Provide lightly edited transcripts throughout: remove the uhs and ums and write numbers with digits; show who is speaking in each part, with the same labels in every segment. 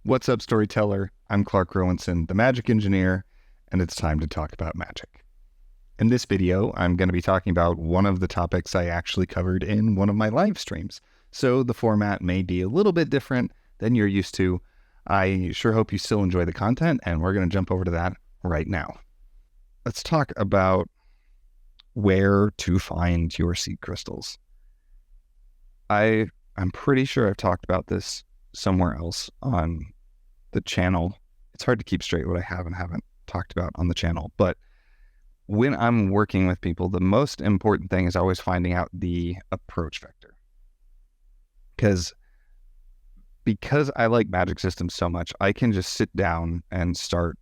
Speaker 1: What's up, storyteller? I'm Clark Rowanson, the magic engineer, and it's time to talk about magic. In this video, I'm going to be talking about one of the topics I actually covered in one of my live streams, so the format may be a little bit different than you're used to. I sure hope you still enjoy the content, and we're going to jump over to that right now. Let's talk about where to find your seed crystals. I'm pretty sure I've talked about this somewhere else on the channel. It's hard to keep straight what I have and haven't talked about on the channel, but when I'm working with people, the most important thing is always finding out the approach vector. Because I like magic systems so much, I can just sit down and start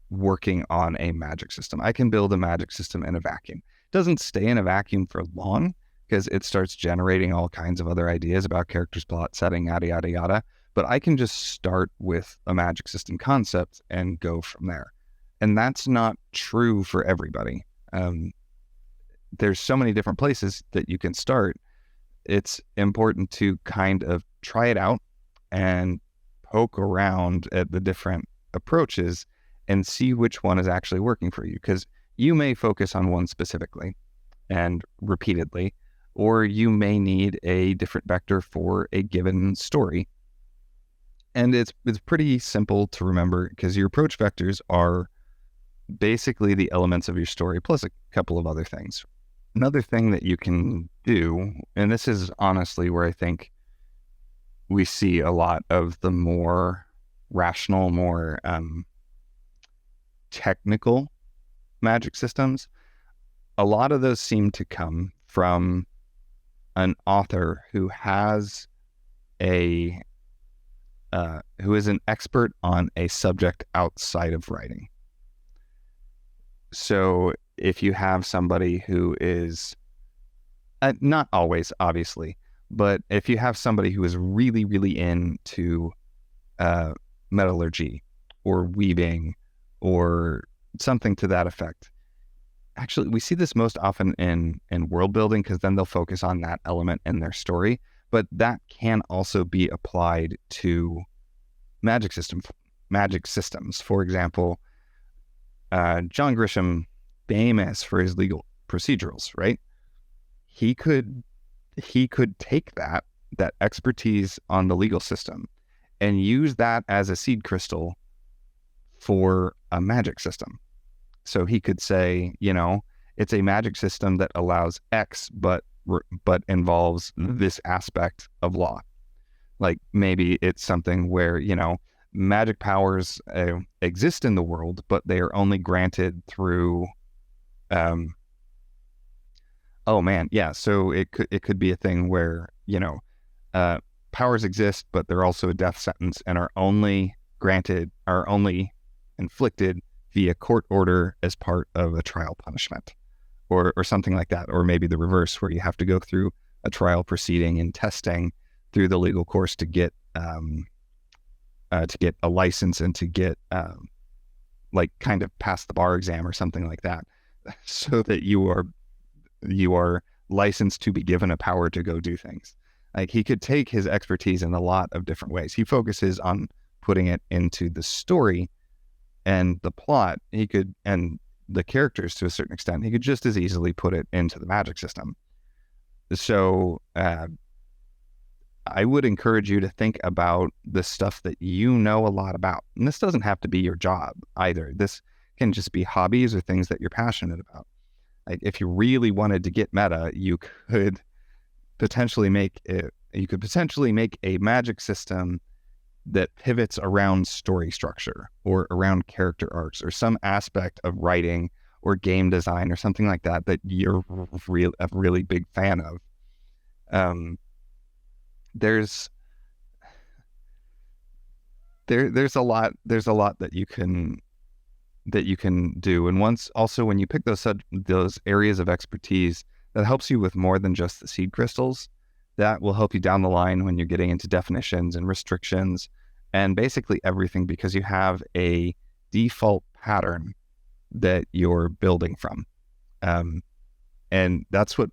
Speaker 1: working on a magic system. I can build a magic system in a vacuum. It doesn't stay in a vacuum for long because it starts generating all kinds of other ideas about characters, plot, setting, yada, yada, yada. But I can just start with a magic system concept and go from there. And that's not true for everybody. There's so many different places that you can start. It's important to kind of try it out and poke around at the different approaches and see which one is actually working for you. Because you may focus on one specifically and repeatedly, or you may need a different vector for a given story. And it's pretty simple to remember because your approach vectors are basically the elements of your story plus a couple of other things. Another thing that you can do, and this is honestly where I think we see a lot of the more rational, more technical magic systems, a lot of those seem to come from an author who has who is an expert on a subject outside of writing. So if you have somebody who is, not always, obviously, but if you have somebody who is really, really into metallurgy or weaving or something to that effect, actually, we see this most often in world building because then they'll focus on that element in their story. But that can also be applied to magic systems. For example, John Grisham, famous for his legal procedurals, right? He could take that expertise on the legal system and use that as a seed crystal for a magic system. So he could say, it's a magic system that allows X, but involves this aspect of law. Like maybe it's something where, magic powers exist in the world, but they are only granted through, so it could be a thing where, powers exist, but they're also a death sentence and are only inflicted via court order as part of a trial punishment. Or something like that, or maybe the reverse, where you have to go through a trial proceeding and testing through the legal course to get a license and to get kind of pass the bar exam or something like that, so that you are licensed to be given a power to go do things. Like he could take his expertise in a lot of different ways. He focuses on putting it into the story and the plot. And the characters to a certain extent, he could just as easily put it into the magic system. So I would encourage you to think about the stuff that you know a lot about. And this doesn't have to be your job either. This can just be hobbies or things that you're passionate about. Like if you really wanted to get meta, you could potentially make a magic system that pivots around story structure or around character arcs or some aspect of writing or game design or something like that you're a really big fan of. There's a lot that you can do. And when you pick those areas of expertise, that helps you with more than just the seed crystals. That will help you down the line when you're getting into definitions and restrictions and basically everything, because you have a default pattern that you're building from. And that's what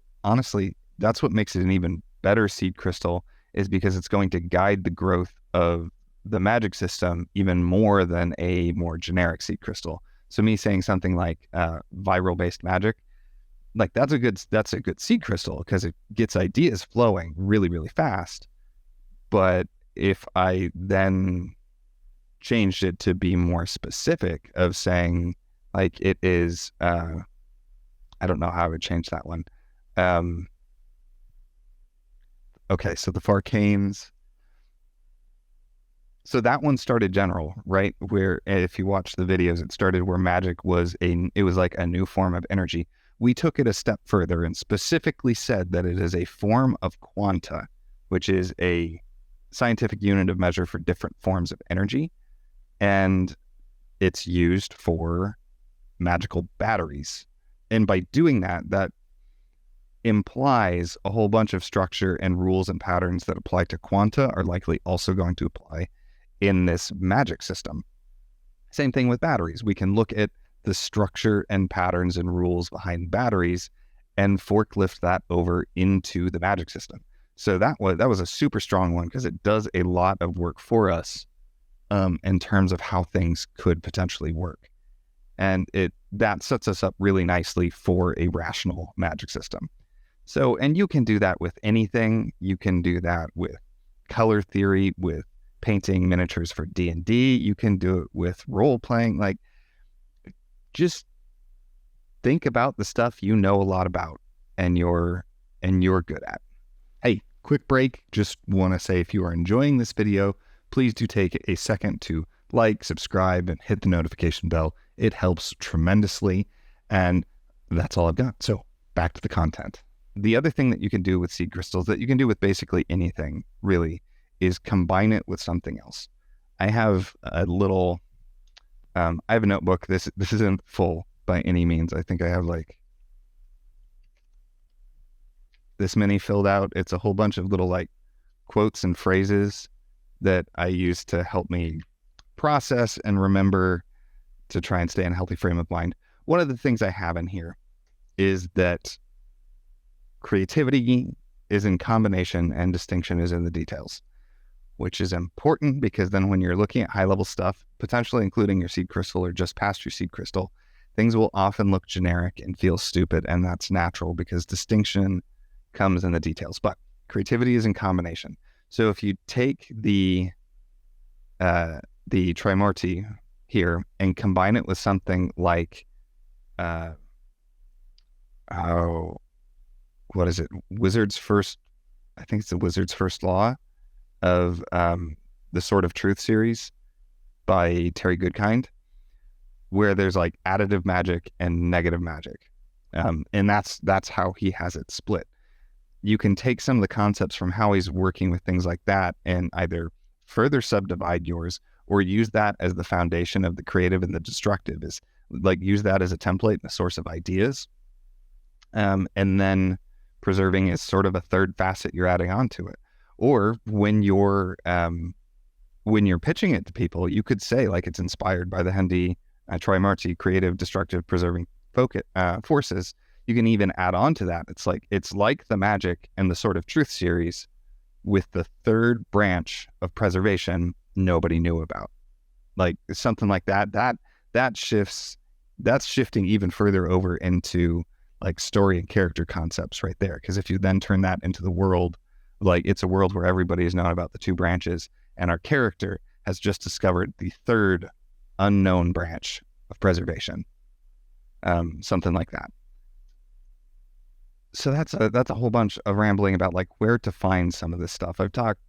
Speaker 1: makes it an even better seed crystal, is because it's going to guide the growth of the magic system even more than a more generic seed crystal. So me saying something like viral based magic, like that's a good seed crystal because it gets ideas flowing really, really fast. But if I then changed it to be more specific of saying like it is, I don't know how I would change that one. Okay, so the Farcanes. So that one started general, right? Where if you watch the videos, it started where magic was it was like a new form of energy. We took it a step further and specifically said that it is a form of quanta, which is a scientific unit of measure for different forms of energy. And it's used for magical batteries. And by doing that, that implies a whole bunch of structure and rules and patterns that apply to quanta are likely also going to apply in this magic system. Same thing with batteries. We can look at the structure and patterns and rules behind batteries and forklift that over into the magic system. So that was a super strong one because it does a lot of work for us in terms of how things could potentially work. And that sets us up really nicely for a rational magic system. So, and you can do that with anything. You can do that with color theory, with painting miniatures for D&D. You can do it with role playing. Like, just think about the stuff you know a lot about and you're good at. Hey, quick break. Just want to say, if you are enjoying this video, please do take a second to like, subscribe, and hit the notification bell. It helps tremendously. And that's all I've got. So back to the content. The other thing that you can do with seed crystals, that you can do with basically anything really, is combine it with something else. I have a little, I have a notebook. This isn't full by any means. I think I have like this many filled out. It's a whole bunch of little like quotes and phrases that I use to help me process and remember to try and stay in a healthy frame of mind. One of the things I have in here is that creativity is in combination and distinction is in the details, which is important because then when you're looking at high level stuff, potentially including your seed crystal or just past your seed crystal, things will often look generic and feel stupid, and that's natural because distinction comes in the details. But creativity is in combination. So if you take the Trimorti here and combine it with something like, what is it? I think it's the Wizard's First Law of the Sword of Truth series by Terry Goodkind, where there's like additive magic and negative magic. And that's how he has it split. You can take some of the concepts from how he's working with things like that and either further subdivide yours or use that as the foundation of the creative and the destructive, is like use that as a template and a source of ideas. And then preserving is sort of a third facet you're adding on to it. Or when you're pitching it to people, you could say like it's inspired by the Hendy Trimorti creative, destructive, preserving forces. You can even add on to that. It's like the Magic and the Sword of Truth series with the third branch of preservation nobody knew about. Like something like that's shifting even further over into like story and character concepts right there. Because if you then turn that into the world, like it's a world where everybody has known about the two branches and our character has just discovered the third unknown branch of preservation. Something like that. So that's a whole bunch of rambling about like where to find some of this stuff. I've talked,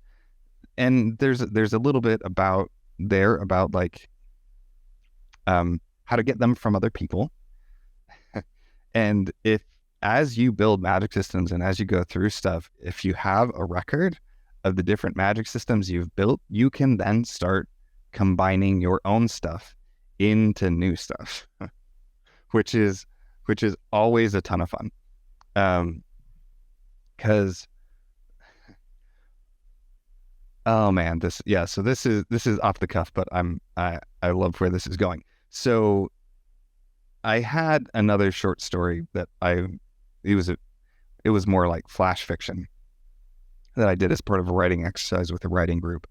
Speaker 1: and there's a little bit about like how to get them from other people. And as you build magic systems and as you go through stuff, if you have a record of the different magic systems you've built, you can then start combining your own stuff into new stuff, which is always a ton of fun. Cause oh man, so this is off the cuff, but I love where this is going. So I had another short story that it was more like flash fiction that I did as part of a writing exercise with a writing group.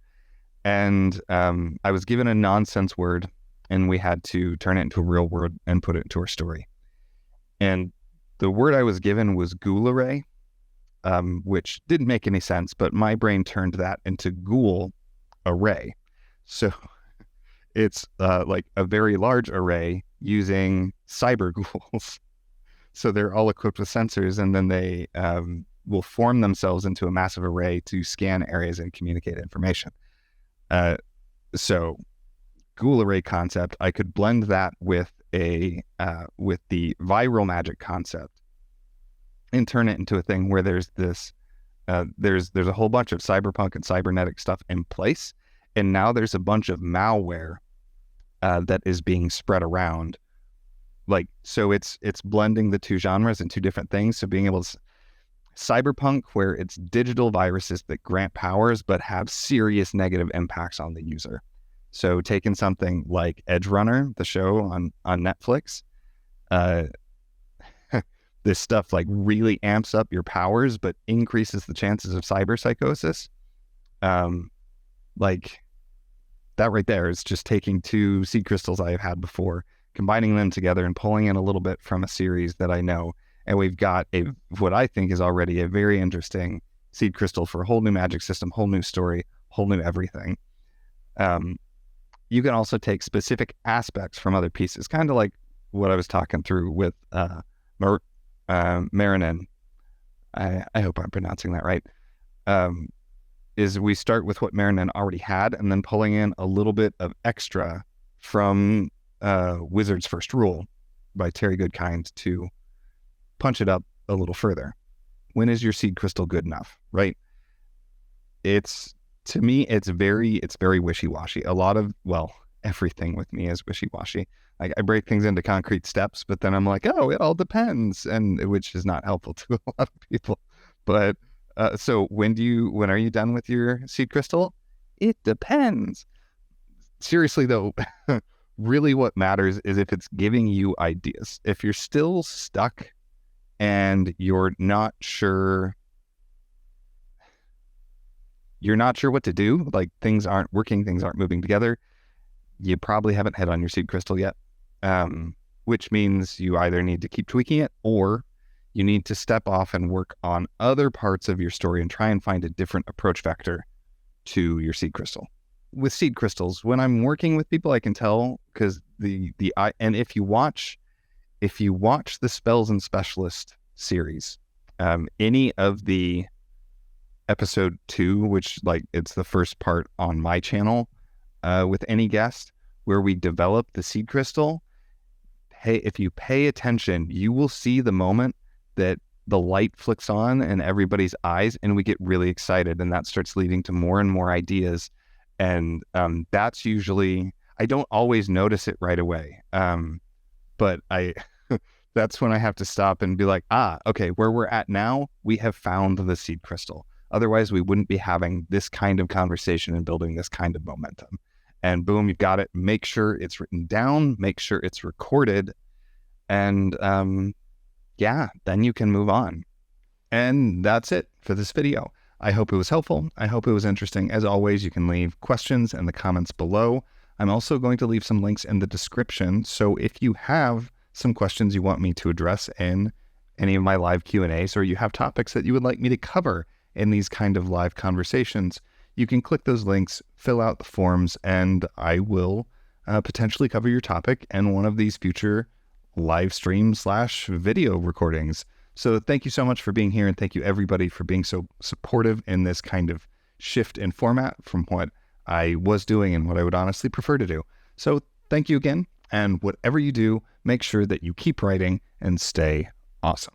Speaker 1: And I was given a nonsense word, and we had to turn it into a real word and put it into our story. And the word I was given was ghoul-array, which didn't make any sense, but my brain turned that into ghoul array. So it's like a very large array using cyber ghouls. So they're all equipped with sensors, and then they will form themselves into a massive array to scan areas and communicate information. So ghoul array concept, I could blend that with with the viral magic concept and turn it into a thing where there's this there's a whole bunch of cyberpunk and cybernetic stuff in place, and now there's a bunch of malware that is being spread around. Like, so it's blending the two genres and two different things. So being able to cyberpunk, where it's digital viruses that grant powers but have serious negative impacts on the user. So taking something like Edge Runner, the show on Netflix, this stuff like really amps up your powers but increases the chances of cyber psychosis. Like that right there is just taking two seed crystals I have had before, combining them together and pulling in a little bit from a series that I know. And we've got what I think is already a very interesting seed crystal for a whole new magic system, whole new story, whole new everything. You can also take specific aspects from other pieces, kind of like what I was talking through with Marinin. I hope I'm pronouncing that right. Is we start with what Marinin already had, and then pulling in a little bit of extra from Wizard's First Rule by Terry Goodkind to punch it up a little further. When is your seed crystal good enough, right? To me, it's very wishy-washy. Everything with me is wishy-washy. Like, I break things into concrete steps, but then I'm like, oh, it all depends, and which is not helpful to a lot of people. But so when are you done with your seed crystal? It depends. Seriously though, really what matters is if it's giving you ideas. If you're still stuck and you're not sure what to do, like things aren't working, things aren't moving together, you probably haven't hit on your seed crystal yet. Which means you either need to keep tweaking it, or you need to step off and work on other parts of your story and try and find a different approach vector to your seed crystal. With seed crystals, when I'm working with people, I can tell, because and if you watch the Spells and Specialist series, any of the episode 2, which like it's the first part on my channel, with any guest, where we develop the seed crystal, hey, if you pay attention, you will see the moment that the light flicks on in everybody's eyes and we get really excited, and that starts leading to more and more ideas. And that's usually, I don't always notice it right away, but that's when I have to stop and be like, okay, where we're at now, we have found the seed crystal. Otherwise, we wouldn't be having this kind of conversation and building this kind of momentum. And boom, you've got it. Make sure it's written down, make sure it's recorded, and then you can move on. And that's it for this video. I hope it was helpful. I hope it was interesting. As always, you can leave questions in the comments below. I'm also going to leave some links in the description. So if you have some questions you want me to address in any of my live Q&As, or you have topics that you would like me to cover in these kind of live conversations, you can click those links, fill out the forms, and I will potentially cover your topic in one of these future live stream / video recordings. So thank you so much for being here, and thank you everybody for being so supportive in this kind of shift in format from what I was doing and what I would honestly prefer to do. So thank you again, and whatever you do, make sure that you keep writing and stay awesome.